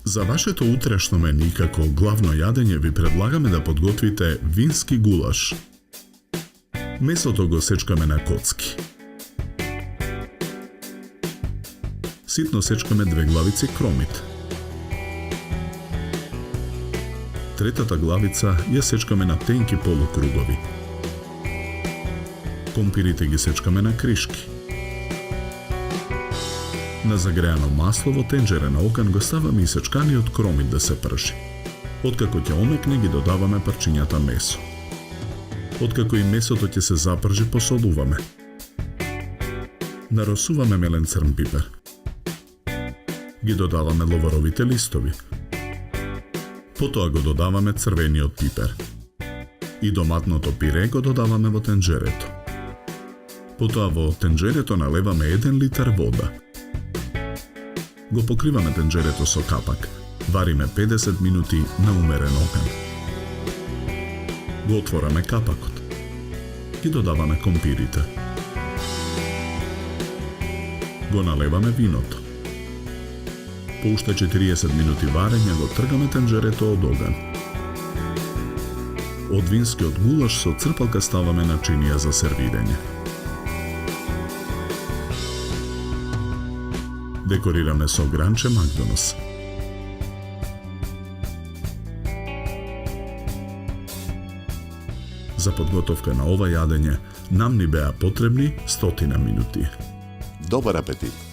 За вашето утрешно меню како главно јадење ви предлагаме да подготвите вински гулаш. Месото го сечкаме на коцки. Ситно сечкаме 2 главици кромит. Третата главица ја сечкаме на тенки полукругови. Компирите ги сечкаме на кришки. На загреано масло во тенџере на оган го ставаме и сечканиот кромит да се пржи. Откако ќе омекне ги додаваме парчињата месо. Откако и месото ќе се запржи, посолуваме. Наросуваме мелен црн пипер. Ги додаваме ловаровите листови. Потоа го додаваме црвениот пипер. И доматното пире го додаваме во тенџерето. Потоа во тенџерето налеваме 1 литар вода. Го покриваме тенџерето со капак. Вариме 50 минути на умерен оган. Го отвораме капакот. Ги додаваме компирите. Го налеваме виното. По уште 40 минути варење го тргаме тенџерето од оган. Од винскиот гулаш со црпалка ставаме начинија за сервирање. Декорираме со гранче Макдонос. За подготовка на ова јадење нам ни беа потребни 100 минути. Добар апетит!